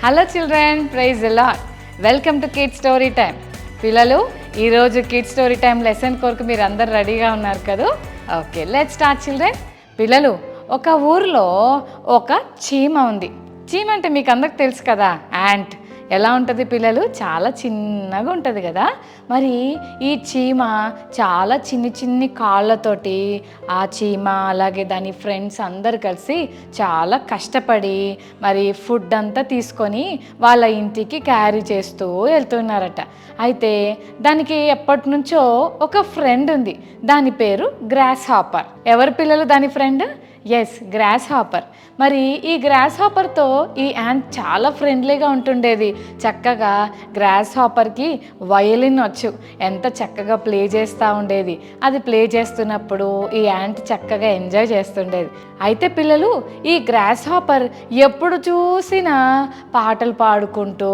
Hello children, praise the lord. Welcome to kids story time. పిల్లలు, ఈరోజు kids story time lesson కొరకు మీరు అందరు రెడీగా ఉన్నారు కదా? Okay, let's start children. పిల్లలు, ఒక ఊరిలో ఒక చీమ ఉంది. చీమ అంటే మీకు అందరికి తెలుసు కదా, యాంట్. ఎలా ఉంటుంది పిల్లలు? చాలా చిన్నగా ఉంటుంది కదా. మరి ఈ చీమ చాలా చిన్ని కాళ్ళతోటి ఆ చీమ అలాగే దాని ఫ్రెండ్స్ అందరు కలిసి చాలా కష్టపడి మరి ఫుడ్ అంతా తీసుకొని వాళ్ళ ఇంటికి క్యారీ చేస్తూ వెళ్తున్నారట. అయితే దానికి ఎప్పటి నుంచో ఒక ఫ్రెండ్ ఉంది. దాని పేరు గ్రాస్ హాపర్. ఎవరు పిల్లలు దాని ఫ్రెండ్? Yes, gross hopper. మరి ఈ గ్రాస్ హాపర్తో ఈ యాంట్ చాలా ఫ్రెండ్లీగా ఉంటుండేది. చక్కగా గ్రాస్ హాపర్కి వయలిన్ వచ్చు, ఎంత చక్కగా ప్లే చేస్తూ ఉండేది. అది ప్లే చేస్తున్నప్పుడు ఈ యాంట్ చక్కగా ఎంజాయ్ చేస్తుండేది. అయితే పిల్లలు, ఈ గ్రాస్ హాపర్ ఎప్పుడు చూసినా పాటలు పాడుకుంటూ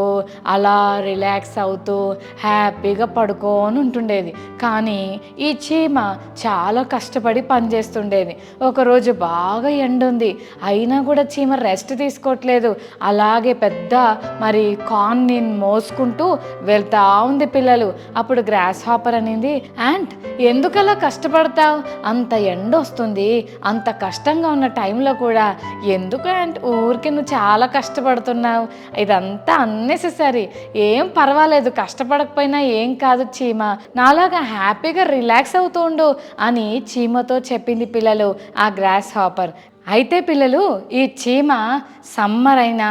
అలా రిలాక్స్ అవుతూ హ్యాపీగా పడుకొని ఉంటుండేది. కానీ ఈ చీమ చాలా కష్టపడి పనిచేస్తుండేది. ఒకరోజు బాగా ఎండుంది, అయినా కూడా చీమ రెస్ట్ తీసుకోవట్లేదు. అలాగే పెద్ద మరి కార్న్ని మోసుకుంటూ వెళ్తా ఉంది పిల్లలు. అప్పుడు గ్రాస్ హాపర్ అనింది, యాంట్ ఎందుకలా కష్టపడతావు? అంత ఎండ వస్తుంది, అంత కష్టంగా ఉన్న టైంలో కూడా ఎందుకు యాంట్ ఊరికి నువ్వు చాలా కష్టపడుతున్నావు? ఇదంతా అన్నెసెసరీ. ఏం పర్వాలేదు, కష్టపడకపోయినా ఏం కాదు చీమ, నాలాగా హ్యాపీగా రిలాక్స్ అవుతూ ఉండు అని చీమతో చెప్పింది పిల్లలు ఆ గ్రాస్ హాపర్. అయితే పిల్లలు, ఈ చీమ సమ్మర్ అయినా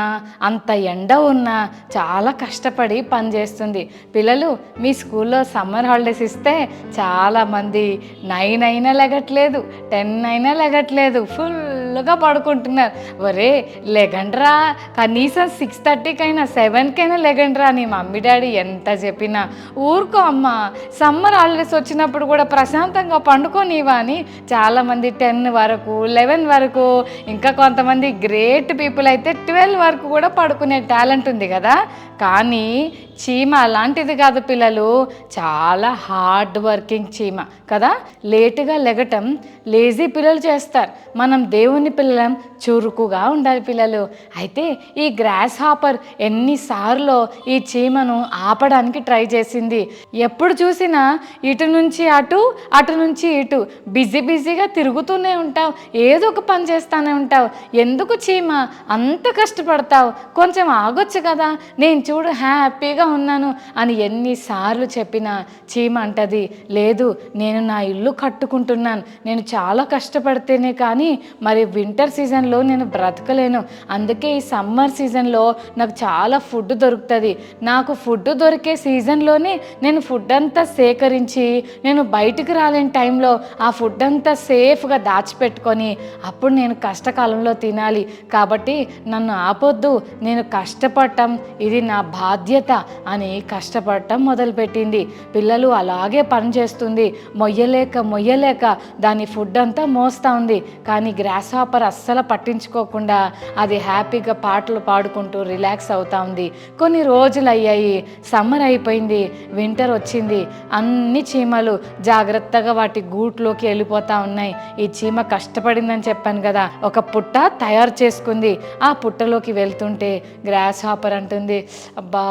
అంత ఎండ ఉన్నా చాలా కష్టపడి పనిచేస్తుంది. పిల్లలు, మీ స్కూల్లో సమ్మర్ హాలిడేస్ ఇస్తే చాలామంది 9 అయినా లెగట్లేదు, 10 అయినా లెగట్లేదు, ఫుల్గా పడుకుంటున్నారు. ఒరే లెగండ్రా, కనీసం 6:30కైనా 7కైనా లెగండ్రా అని మమ్మీ డాడీ ఎంత చెప్పినా ఊరుకో అమ్మ, సమ్మర్ హాలిడేస్ వచ్చినప్పుడు కూడా ప్రశాంతంగా పండుకోనివా అని చాలామంది 10 వరకు 11 వరకు, ఇంకా కొంతమంది గ్రేట్ పీపుల్ అయితే 12 వరకు కూడా పడుకునే టాలెంట్ ఉంది కదా. కానీ చీమ అలాంటిది కాదు పిల్లలు, చాలా హార్డ్ వర్కింగ్ చీమ కదా. లేటుగా లెగటం లేజీ పిల్లలు చేస్తారు. మనం దేవుని పిల్లలం చురుకుగా ఉండాలి పిల్లలు. అయితే ఈ గ్రాస్ హాపర్ ఎన్నిసార్లు ఈ చీమను ఆపడానికి ట్రై చేసింది. ఎప్పుడు చూసినా ఇటు నుంచి అటు, అటు నుంచి ఇటు బిజీగా తిరుగుతూనే ఉంటావు, ఏదో ఒక పని చేస్తూనే ఉంటావు. ఎందుకు చీమ అంత కష్టపడతావు? కొంచెం ఆగొచ్చు కదా, నేను చూడు హ్యాపీగా ఉన్నాను అని ఎన్నిసార్లు చెప్పినా చీమ అంటది, లేదు నేను నా ఇల్లు కట్టుకుంటున్నాను, నేను చాలా కష్టపడితేనే కానీ మరి వింటర్ సీజన్లో నేను బ్రతకలేను. అందుకే ఈ సమ్మర్ సీజన్లో నాకు చాలా ఫుడ్ దొరుకుతుంది. నాకు ఫుడ్ దొరికే సీజన్లోనే నేను ఫుడ్ అంతా సేకరించి నేను బయటికి రాలేని టైంలో ఆ ఫుడ్ అంతా సేఫ్గా దాచిపెట్టుకొని అప్పుడు నేను కష్టకాలంలో తినాలి. కాబట్టి నన్ను ఆపొద్దు, నేను కష్టపడటం ఇది నా బాధ్యత అని కష్టపడటం మొదలుపెట్టింది. పిల్లలు, అలాగే పనిచేస్తుంది. మొయ్యలేక దాని ఫుడ్ అంతా మోస్తూ ఉంది. కానీ గ్రాస్ హాపర్ అస్సలు పట్టించుకోకుండా అది హ్యాపీగా పాటలు పాడుకుంటూ రిలాక్స్ అవుతూ ఉంది. కొన్ని రోజులు అయ్యాయి, సమ్మర్ అయిపోయింది, వింటర్ వచ్చింది. అన్ని చీమలు జాగ్రత్తగా వాటి గూట్లోకి వెళ్ళిపోతూ ఉన్నాయి. ఈ చీమ కష్టపడిందని చెప్పాను కదా, ఒక పుట్ట తయారు చేసుకుంది. ఆ పుట్టలోకి వెళ్తుంటే గ్రాస్ హాపర్ అంటుంది, అబ్బా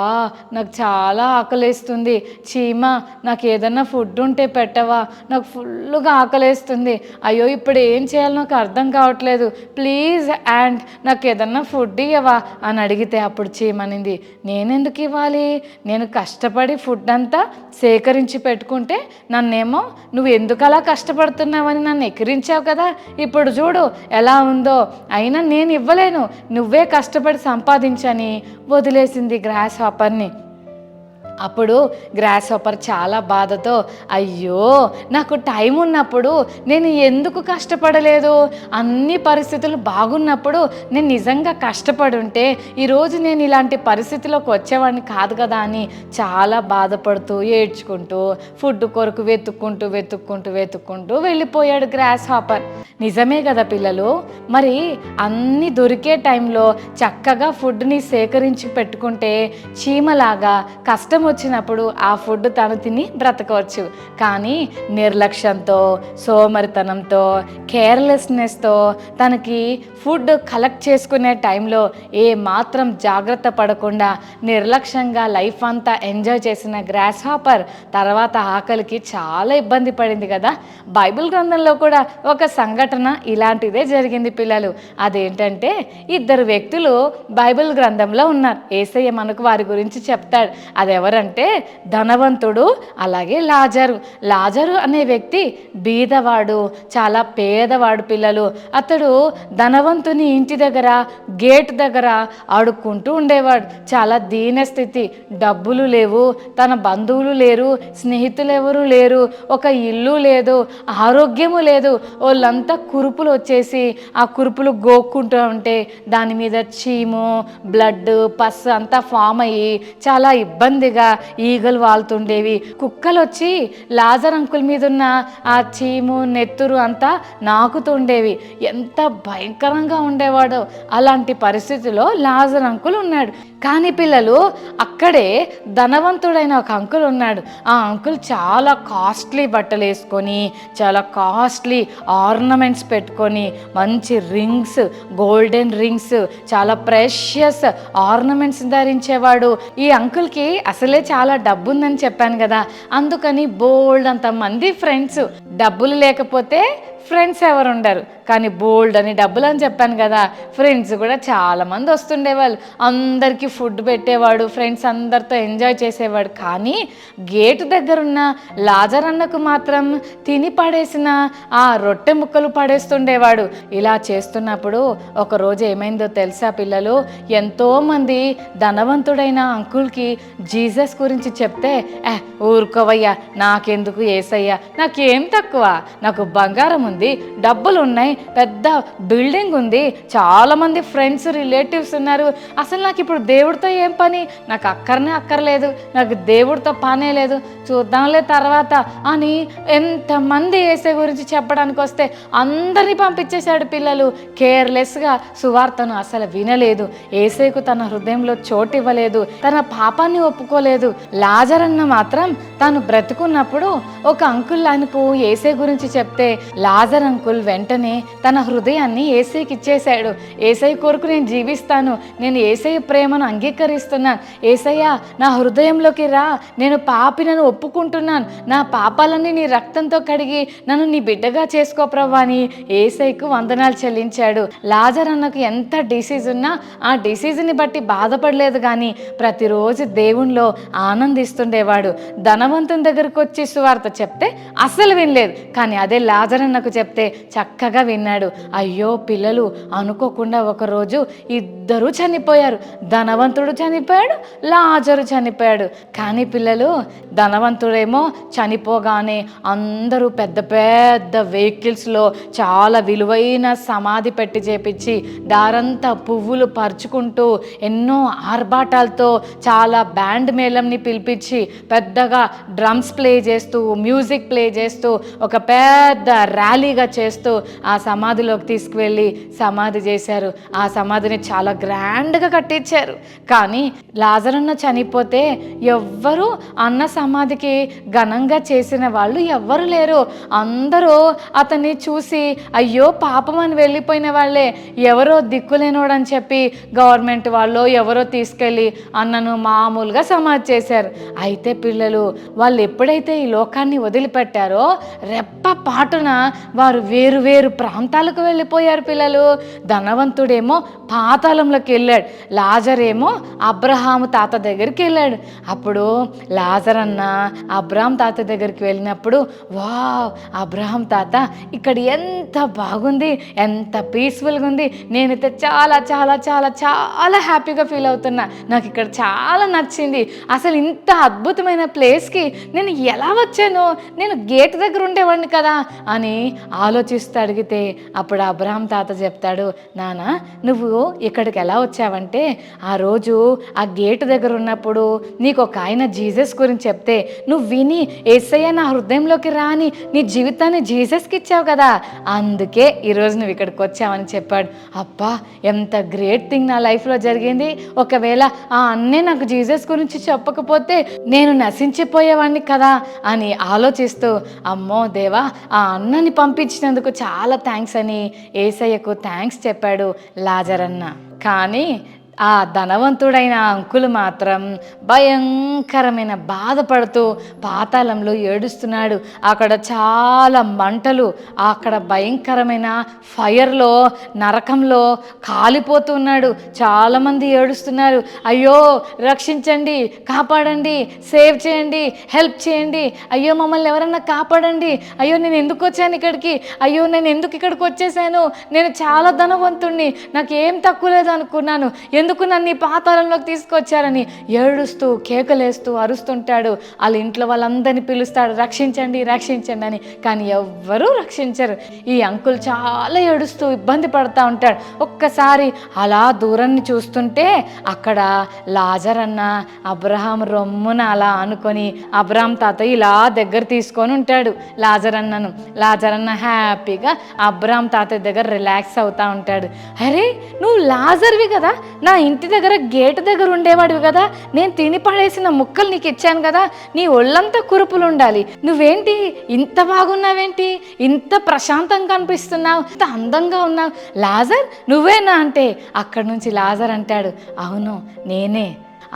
నాకు చాలా ఆకలేస్తుంది, చీమ నాకు ఏదన్నా ఫుడ్ ఉంటే పెట్టవా, నాకు ఫుల్గా ఆకలేస్తుంది, అయ్యో ఇప్పుడు ఏం చేయాలో నాకు అర్థం కావట్లేదు, ప్లీజ్ యాంట్ నాకు ఏదన్నా ఫుడ్ ఇవ్వవా అని అడిగితే అప్పుడు చీమనింది, నేనెందుకు ఇవ్వాలి? నేను కష్టపడి ఫుడ్ అంతా సేకరించి పెట్టుకుంటే నన్నేమో నువ్వు ఎందుకు అలా కష్టపడుతున్నావని నన్ను ఎక్కిరించావు కదా, ఇప్పుడు చూడు ఎలా ఉందో, అయినా నేను ఇవ్వలేను, నువ్వే కష్టపడి సంపాదించని వదిలేసింది గ్రాస్ హాపర్ని. అప్పుడు గ్రాస్ హాపర్ చాలా బాధతో, అయ్యో నాకు టైం ఉన్నప్పుడు నేను ఎందుకు కష్టపడలేదు? అన్ని పరిస్థితులు బాగున్నప్పుడు నేను నిజంగా కష్టపడి ఉంటే ఈరోజు నేను ఇలాంటి పరిస్థితిలోకి వచ్చేవాడిని కాదు కదా అని చాలా బాధపడుతూ ఏడ్చుకుంటూ ఫుడ్ కొరకు వెతుక్కుంటూ వెళ్ళిపోయాడు గ్రాస్ హాపర్. నిజమే కదా పిల్లలు, మరి అన్నీ దొరికే టైంలో చక్కగా ఫుడ్ని సేకరించి పెట్టుకుంటే చీమలాగా కష్టం వచ్చినప్పుడు ఆ ఫుడ్ తను తిని బ్రతకవచ్చు. కానీ నిర్లక్ష్యంతో, సోమరితనంతో, కేర్లెస్నెస్తో తనకి ఫుడ్ కలెక్ట్ చేసుకునే టైంలో ఏ మాత్రం జాగ్రత్త పడకుండా నిర్లక్ష్యంగా లైఫ్ అంతా ఎంజాయ్ చేసిన గ్రాస్ హాపర్ తర్వాత ఆకలికి చాలా ఇబ్బంది పడింది కదా. బైబిల్ గ్రంథంలో కూడా ఒక సంఘటన ఇలాంటిదే జరిగింది పిల్లలు. అదేంటంటే ఇద్దరు వ్యక్తులు బైబిల్ గ్రంథంలో ఉన్నారు. యేసయ్య మనకు వారి గురించి చెప్తాడు. అది ఎవరంటే ధనవంతుడు అలాగే లాజరు అనే వ్యక్తి బీదవాడు, చాలా పేదవాడు పిల్లలు. అతడు ధనవంతుని ఇంటి దగ్గర గేట్ దగ్గర ఆడుకుంటూ ఉండేవాడు. చాలా దీనస్థితి, డబ్బులు లేవు, తన బంధువులు లేరు, స్నేహితులు ఎవరు లేరు, ఒక ఇల్లు లేదు, ఆరోగ్యము లేదు. వాళ్ళంతా కురుపులు వచ్చేసి ఆ కురుపులు గోక్కుంటూ ఉంటే దాని మీద చీము, బ్లడ్, పస్ అంతా ఫామ్ అయ్యి చాలా ఇబ్బందిగా ఈగలు వాళ్తుండేవి. కుక్కలు వచ్చి లాజర్ అంకుల్ మీద ఉన్న ఆ చీము నెత్తురు అంతా నాకుతుండేవి. ఎంత భయంకరంగా ఉండేవాడో. అలాంటి పరిస్థితిలో లాజర్ అంకుల్ ఉన్నాడు. కానీ పిల్లలు అక్కడే ధనవంతుడైన ఒక అంకుల్ ఉన్నాడు. ఆ అంకుల్ చాలా కాస్ట్లీ బట్టలు వేసుకొని, చాలా కాస్ట్లీ ఆర్నమెంట్స్ పెట్టుకొని, మంచి రింగ్స్, గోల్డెన్ రింగ్స్, చాలా ప్రెషియస్ ఆర్నమెంట్స్ ధరించేవాడు. ఈ అంకుల్కి అసలే చాలా డబ్బు ఉందని చెప్పాను కదా, అందుకని బోల్డ్ అంత మంది ఫ్రెండ్స్. డబ్బులు లేకపోతే ఫ్రెండ్స్ ఎవరు ఉండరు, కానీ బోల్డ్ అని డబ్బులు అని చెప్పాను కదా, ఫ్రెండ్స్ కూడా చాలామంది వస్తుండేవాళ్ళు. అందరికీ ఫుడ్ పెట్టేవాడు, ఫ్రెండ్స్ అందరితో ఎంజాయ్ చేసేవాడు. కానీ గేటు దగ్గర ఉన్న లాజర్ అన్నకు మాత్రం తిని పడేసిన ఆ రొట్టె ముక్కలు పడేస్తుండేవాడు. ఇలా చేస్తున్నప్పుడు ఒకరోజు ఏమైందో తెలుసా పిల్లలు, ఎంతోమంది ధనవంతుడైన అంకుల్కి జీసస్ గురించి చెప్తే, ఊరుకోవయ్యా, నాకెందుకు యేసయ్యా, నాకేం తక్కువ, నాకు బంగారం ఉంది, డబ్బులు ఉన్నాయి, పెద్ద బిల్డింగ్ ఉంది, చాలామంది ఫ్రెండ్స్ రిలేటివ్స్ ఉన్నారు, అసలు నాకు ఇప్పుడు దేవుడితో ఏం పని, నాకు అక్కర్లేదు, నాకు దేవుడితో పనే లేదు, చూద్దాంలే తర్వాత అని ఎంతమంది యేసే గురించి చెప్పడానికి వస్తే అందరినీ పంపించేశాడు పిల్లలు. కేర్లెస్గా సువార్తను అసలు వినలేదు, యేసేకు తన హృదయంలో చోటు ఇవ్వలేదు, తన పాపాన్ని ఒప్పుకోలేదు. లాజర్ అన్న మాత్రం తాను బ్రతుకున్నప్పుడు ఒక అంకుల్ ఆయనకు యేసే గురించి చెప్తే లాజర్ అంకుల్ వెంటనే తన హృదయాన్ని యేసయ్యకి ఇచ్చేశాడు. యేసయ్య కొరకు నేను జీవిస్తాను, నేను యేసయ్య ప్రేమను అంగీకరిస్తున్నాను, యేసయ్య నా హృదయంలోకి రా, నేను పాపినను ఒప్పుకుంటున్నాను, నా పాపాలన్నీ నీ రక్తంతో కడిగి నన్ను నీ బిడ్డగా చేసుకో ప్రభువా అని యేసయ్యకు వందనాలు చెల్లించాడు. లాజర్ అన్నకు ఎంత డిసీజ్ ఉన్నా ఆ డిసీజ్ని బట్టి బాధపడలేదు, కానీ ప్రతిరోజు దేవునిలో ఆనందిస్తుండేవాడు. ధనవంతుని దగ్గరకు వచ్చి సువార్త చెప్తే అస్సలు వినలేదు, కానీ అదే లాజర్ అన్నకు చెప్తే చక్కగా విన్నాడు. అయ్యో పిల్లలు, అనుకోకుండా ఒకరోజు ఇద్దరు చనిపోయారు. ధనవంతుడు చనిపోయాడు, లాజరు చనిపోయాడు. కానీ పిల్లలు, ధనవంతుడేమో చనిపోగానే అందరూ పెద్ద పెద్ద వెహికల్స్లో చాలా విలువైన సమాధి పెట్టి చేపించి దారంతా పువ్వులు పరుచుకుంటూ ఎన్నో ఆర్భాటాలతో చాలా బ్యాండ్ మేళంని పిలిపించి పెద్దగా డ్రమ్స్ ప్లే చేస్తూ, మ్యూజిక్ ప్లే చేస్తూ, ఒక పెద్ద ర్యాలీగా చేస్తూ ఆ సమాధిలోకి తీసుకువెళ్ళి సమాధి చేశారు. ఆ సమాధిని చాలా గ్రాండ్గా కట్టించారు. కానీ లాజరన్న చనిపోతే ఎవ్వరూ అన్న సమాధికి ఘనంగా చేసిన వాళ్ళు ఎవ్వరు లేరు. అందరూ అతన్ని చూసి అయ్యో పాపం అని వెళ్ళిపోయిన వాళ్ళే, ఎవరో దిక్కులేనోడని చెప్పి గవర్నమెంట్ వాళ్ళు ఎవరో తీసుకెళ్ళి అన్నను మామూలుగా సమాధి చేశారు. అయితే పిల్లలు, వాళ్ళు ఎప్పుడైతే ఈ లోకాన్ని వదిలిపెట్టారో రెప్ప పాటున వారు వేరు వేరు ప్రాంతాలకు వెళ్ళిపోయారు పిల్లలు. ధనవంతుడేమో పాతాళంలోకి వెళ్ళాడు, లాజర్ ఏమో అబ్రహాము తాత దగ్గరికి వెళ్ళాడు. అప్పుడు లాజర్ అన్న అబ్రహాం తాత దగ్గరికి వెళ్ళినప్పుడు, వావ్ అబ్రహాం తాత ఇక్కడ ఎంత బాగుంది, ఎంత పీస్ఫుల్గా ఉంది, నేనైతే చాలా చాలా చాలా చాలా హ్యాపీగా ఫీల్ అవుతున్నా, నాకు ఇక్కడ చాలా నచ్చింది, అసలు ఇంత అద్భుతమైన ప్లేస్కి నేను ఎలా వచ్చాను, నేను గేట్ దగ్గర ఉండేవాడిని కదా అని ఆలోచిస్తూ అడిగితే అప్పుడు అబ్రహాం తాత చెప్తాడు, నాన్న నువ్వు ఇక్కడికి ఎలా వచ్చావంటే ఆ రోజు ఆ గేటు దగ్గర ఉన్నప్పుడు నీకు ఒక ఆయన జీసస్ గురించి చెప్తే నువ్వు విని యేసయ్య నా హృదయంలోకి రాని నీ జీవితాన్ని జీసస్కి ఇచ్చావు కదా, అందుకే ఈరోజు నువ్వు ఇక్కడికి వచ్చావని చెప్పాడు. అబ్బా ఎంత గ్రేట్ థింగ్ నా లైఫ్లో జరిగింది, ఒకవేళ ఆ అన్నే నాకు జీసస్ గురించి చెప్పకపోతే నేను నశించిపోయేవాడిని కదా అని ఆలోచిస్తూ, అమ్మో దేవా ఆ అన్నని పంపించినందుకు చాలా థ్యాంక్స్ అని యేసయ్యకు థ్యాంక్స్ చెప్పాడు లాజరన్న. కానీ ఆ ధనవంతుడైన అంకులు మాత్రం భయంకరమైన బాధపడుతూ పాతాళంలో ఏడుస్తున్నాడు. అక్కడ చాలా మంటలు, అక్కడ భయంకరమైన ఫైర్లో, నరకంలో కాలిపోతున్నాడు. చాలామంది ఏడుస్తున్నారు, అయ్యో రక్షించండి, కాపాడండి, సేవ్ చేయండి, హెల్ప్ చేయండి, అయ్యో మమ్మల్ని ఎవరన్నా కాపాడండి, అయ్యో నేను ఎందుకు వచ్చాను ఇక్కడికి, అయ్యో నేను ఎందుకు ఇక్కడికి వచ్చేసాను, నేను చాలా ధనవంతుణ్ణి, నాకు ఏం తక్కువ లేదు అనుకున్నాను, ఎందుకు నన్ను ఈ పాతాళంలోకి తీసుకొచ్చారని ఏడుస్తూ కేకలేస్తూ అరుస్తుంటాడు. వాళ్ళ ఇంట్లో వాళ్ళందరినీ పిలుస్తాడు, రక్షించండి రక్షించండి అని. కానీ ఎవ్వరూ రక్షించరు. ఈ అంకుల్ చాలా ఏడుస్తూ ఇబ్బంది పడుతూ ఉంటాడు. ఒక్కసారి అలా దూరాన్ని చూస్తుంటే అక్కడ లాజర్ అన్న అబ్రహాం రొమ్మున అలా అనుకొని అబ్రహాం తాతయ్య ఇలా దగ్గర తీసుకొని ఉంటాడు లాజర్ అన్నను. లాజర్ అన్న హ్యాపీగా అబ్రహాం తాతయ్య దగ్గర రిలాక్స్ అవుతూ ఉంటాడు. అరే నువ్వు లాజర్వి కదా, నా ఇంటి దగ్గర గేటు దగ్గర ఉండేవాడివి కదా, నేను తిని పడేసిన ముక్కలు నీకు ఇచ్చాను కదా, నీ ఒళ్ళంతా కురుపులు ఉండాలి, నువ్వేంటి ఇంత బాగున్నావేంటి, ఇంత ప్రశాంతంగా అనిపిస్తున్నావు, ఇంత అందంగా ఉన్నావు, లాజర్ నువ్వేనా అంటే అక్కడి నుంచి లాజర్ అంటాడు, అవును నేనే.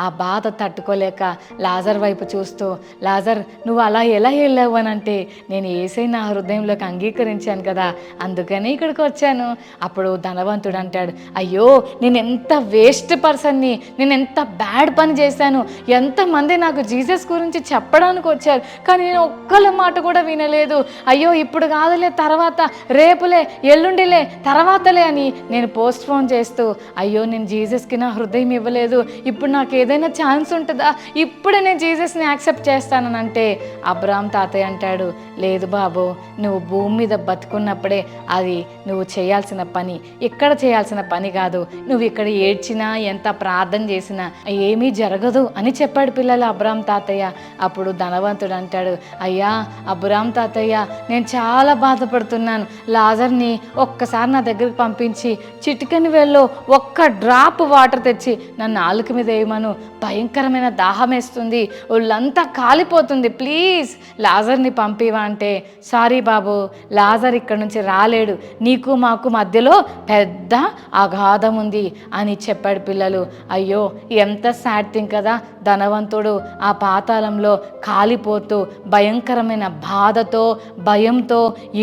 ఆ బాధ తట్టుకోలేక లాజర్ వైపు చూస్తూ, లాజర్ నువ్వు అలా ఎలా వెళ్ళావు అని అంటే, నేను యేసయ్య నా హృదయంలోకి అంగీకరించాను కదా, అందుకని ఇక్కడికి వచ్చాను. అప్పుడు ధనవంతుడు అంటాడు, అయ్యో నేను ఎంత వేస్ట్ పర్సన్ని, నేను ఎంత బ్యాడ్ పని చేశాను, ఎంతమంది నాకు జీసస్ గురించి చెప్పడానికి వచ్చారు, కానీ నేను ఒక్కళ్ళ మాట కూడా వినలేదు, అయ్యో ఇప్పుడు కాదులే, తర్వాత, రేపులే, ఎల్లుండిలే, తర్వాతలే అని నేను పోస్ట్ పోన్ చేస్తూ, అయ్యో నేను జీసస్కి నా హృదయం ఇవ్వలేదు, ఇప్పుడు నాకు ఏదైనా ఛాన్స్ ఉంటుందా, ఇప్పుడే నేను జీసస్ని యాక్సెప్ట్ చేస్తానని అంటే అబ్రహాం తాతయ్య అంటాడు, లేదు బాబు, నువ్వు భూమి మీద బతుకున్నప్పుడే అది నువ్వు చేయాల్సిన పని, ఇక్కడ చేయాల్సిన పని కాదు, నువ్వు ఇక్కడ ఏడ్చినా ఎంత ప్రార్థన చేసినా ఏమీ జరగదు అని చెప్పాడు పిల్లలు అబ్రహాం తాతయ్య. అప్పుడు ధనవంతుడు అంటాడు, అయ్యా అబ్రహాం తాతయ్య నేను చాలా బాధపడుతున్నాను, లాజర్ని ఒక్కసారి నా దగ్గరికి పంపించి చిటికెని వేల్లో ఒక్క డ్రాప్ వాటర్ తెచ్చి నన్ను నాలుక మీద వేయమను, భయంకరమైన దాహం వేస్తుంది, ఒళ్ళంతా కాలిపోతుంది, ప్లీజ్ లాజర్ని పంపివా అంటే, సారీ బాబు లాజర్ ఇక్కడ నుంచి రాలేడు, నీకు మాకు మధ్యలో పెద్ద అగాధం ఉంది అని చెప్పాడు పిల్లలు. అయ్యో ఎంత సాడ్ థింగ్ కదా, ధనవంతుడు ఆ పాతాళంలో కాలిపోతూ భయంకరమైన బాధతో భయంతో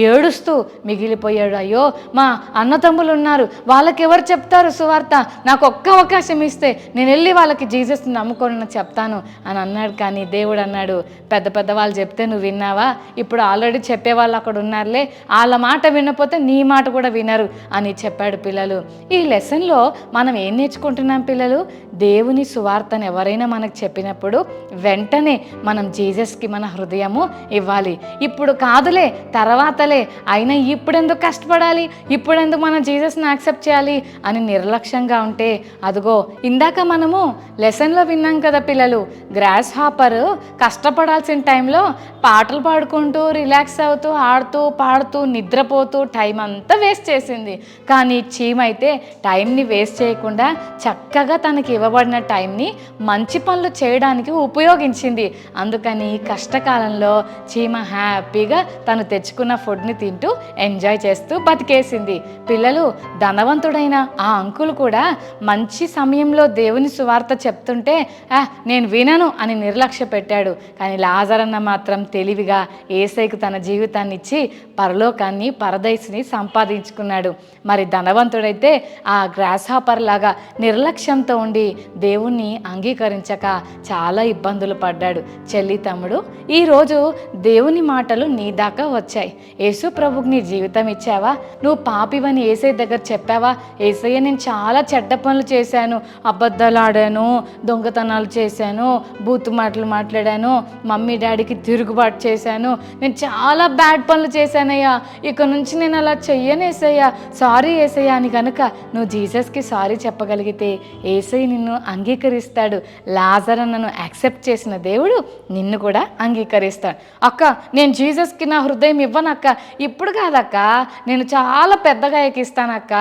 ఏడుస్తూ మిగిలిపోయాడు. అయ్యో మా అన్నతమ్ములు ఉన్నారు, వాళ్ళకి ఎవరు చెప్తారు సువార్త, నాకు ఒక్క అవకాశం ఇస్తే నేను వెళ్ళి వాళ్ళకి జీసస్ని నమ్ముకొని చెప్తాను అని అన్నాడు. కానీ దేవుడు అన్నాడు, పెద్ద పెద్ద వాళ్ళు చెప్తే నువ్వు విన్నావా, ఇప్పుడు ఆల్రెడీ చెప్పేవాళ్ళు అక్కడ ఉన్నారులే, వాళ్ళ మాట వినకపోతే నీ మాట కూడా వినరు అని చెప్పాడు పిల్లలు. ఈ లెసన్లో మనం ఏం నేర్చుకుంటున్నాం పిల్లలు, దేవుని సువార్తను ఎవరైనా మనకు చెప్పినప్పుడు వెంటనే మనం జీసస్కి మన హృదయము ఇవ్వాలి. ఇప్పుడు కాదులే, తర్వాతలే, అయినా ఇప్పుడెందుకు కష్టపడాలి, ఇప్పుడెందుకు మనం జీసస్ని యాక్సెప్ట్ చేయాలి అని నిర్లక్ష్యంగా ఉంటే, అదిగో ఇందాక మనము లెసన్లో విన్నాం కదా పిల్లలు, గ్రాస్ హాపర్ కష్టపడాల్సిన టైంలో పాటలు పాడుకుంటూ రిలాక్స్ అవుతూ ఆడుతూ పాడుతూ నిద్రపోతూ టైం అంతా వేస్ట్ చేసింది. కానీ చీమ అయితే టైంని వేస్ట్ చేయకుండా చక్కగా తనకి ఇవ్వబడిన టైంని మంచి పనులు చేయడానికి ఉపయోగించింది. అందుకని కష్టకాలంలో చీమ హ్యాపీగా తను తెచ్చుకున్న ఫుడ్ని తింటూ ఎంజాయ్ చేస్తూ బతికేసింది. పిల్లలు ధనవంతుడైన ఆ అంకుల్ కూడా మంచి సమయంలో దేవుని సువార్త చెప్తుంటే నేను వినను అని నిర్లక్ష్య పెట్టాడు. కానీ లాజర్ అన్న మాత్రం తెలివిగా యేసయ్యకు తన జీవితాన్ని ఇచ్చి పరలోకాన్ని పరదైస్ని సంపాదించుకున్నాడు. మరి ధనవంతుడైతే ఆ గ్రాస్ హాపర్ లాగా నిర్లక్ష్యంతో ఉండి దేవుణ్ణి అంగీకరించక చాలా ఇబ్బందులు పడ్డాడు. చెల్లి తమ్ముడు, ఈరోజు దేవుని మాటలు నీ దాకా వచ్చాయి. యేసు ప్రభుకి నీ జీవితం ఇచ్చావా? నువ్వు పాపివని యేసయ్య దగ్గర చెప్పావా? యేసయ్య నేను చాలా చెడ్డ పనులు చేశాను, అబద్ధాలు ఆడాను, దొంగతనాలు చేశాను, బూతు మాటలు మాట్లాడాను, మమ్మీ డాడీకి తిరుగుబాటు చేశాను, నేను చాలా బ్యాడ్ పనులు చేశానయ్యా, ఇక నుంచి నేను అలా చెయ్యను యేసయ్య, సారీ యేసయ్య అని కనుక నువ్వు జీసస్కి సారీ చెప్పగలిగితే యేసయ్య నిన్ను అంగీకరిస్తాడు. లాజర్ అన్నను యాక్సెప్ట్ చేసిన దేవుడు నిన్ను కూడా అంగీకరిస్తాడు. అక్క నేను జీసస్కి నా హృదయం ఇవ్వనక్క, ఇప్పుడు కాదక్క, నేను చాలా పెద్దగా ఎక్కిస్తానక్క,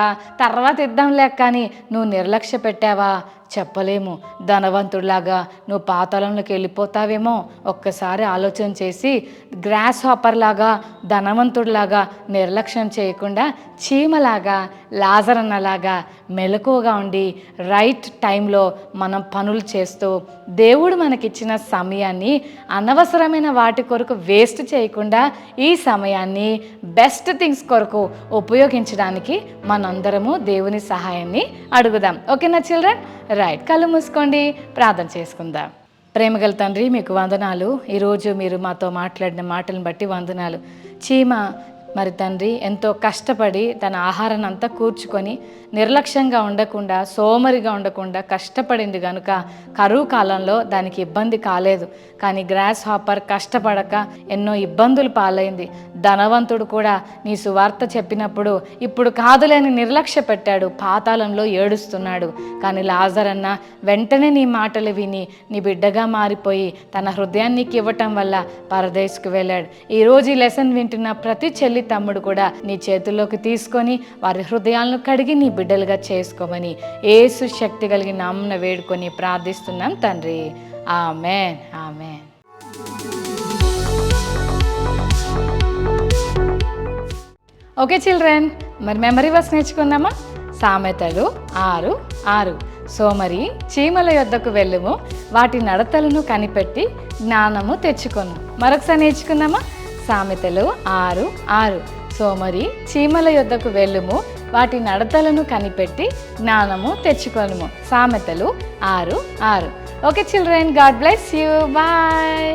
తర్వాత ఇద్దాంలే అక్క అని నువ్వు నిర్లక్ష్య పెట్టావా? చెప్పలేము. ధనవంతుడిలాగా నువ్వు పాతాళంలోకి వెళ్ళిపోతావేమో. ఒక్కసారి ఆలోచన చేసి గ్రాస్ హాపర్ లాగా, ధనవంతుడిలాగా నిర్లక్ష్యం చేయకుండా చీమలాగా, లాజరన్నలాగా మెలకువగా ఉండి రైట్ టైంలో మనం పనులు చేస్తూ దేవుడు మనకిచ్చిన సమయాన్ని అనవసరమైన వాటి కొరకు వేస్ట్ చేయకుండా ఈ సమయాన్ని బెస్ట్ థింగ్స్ కొరకు ఉపయోగించడానికి మనందరము దేవుని సహాయాన్ని అడుగుదాం. ఓకేనా చిల్డ్రన్? రైట్, కళ్ళు మూసుకోండి, ప్రార్థన చేసుకుందాం. ప్రేమగల తండ్రి, మీకు వందనాలు. ఈరోజు మీరు మాతో మాట్లాడిన మాటలను బట్టి వందనాలు. చీమ మరి తండ్రి ఎంతో కష్టపడి తన ఆహారాన్ని అంతా కూర్చుకొని నిర్లక్ష్యంగా ఉండకుండా, సోమరిగా ఉండకుండా కష్టపడింది కనుక కరువు కాలంలో దానికి ఇబ్బంది కాలేదు. కానీ గ్రాస్ హాపర్ కష్టపడక ఎన్నో ఇబ్బందులు పాలైంది. ధనవంతుడు కూడా నీ సువార్త చెప్పినప్పుడు ఇప్పుడు కాదులేని నిర్లక్ష్య పెట్టాడు, పాతాళంలో ఏడుస్తున్నాడు. కానీ లాజరన్న వెంటనే నీ మాటలు విని నీ బిడ్డగా మారిపోయి తన హృదయాన్ని నీకు ఇవ్వటం వల్ల పరదేశకు వెళ్ళాడు. ఈరోజు ఈ లెసన్ వింటున్న ప్రతి చెల్లి తమ్ముడు కూడా నీ చేతుల్లోకి తీసుకొని వారి హృదయాలను కడిగి నీ బిడ్డలుగా చేసుకోమని యేసు శక్తి కలిగి నామమున వేడుకొని ప్రార్థిస్తున్నాం తండ్రి. ఆమేన్, ఆమేన్. ఓకే చిల్డ్రన్, మరి మెమరీ వర్స్ నేర్చుకుందామా? సామెతలు 6:6. సోమరి చీమల యొద్దకు వెళ్ళుము, వాటి నడతలను కనిపెట్టి జ్ఞానము తెచ్చుకొను. మరొకసారి నేర్చుకుందామా? సామెతలు 6:6. సోమరి చీమల యొద్దకు వెళ్ళుము, వాటి నడతలను కనిపెట్టి జ్ఞానము తెచ్చుకొనుము. సామెతలు 6:6. Okay children, God bless you. Bye.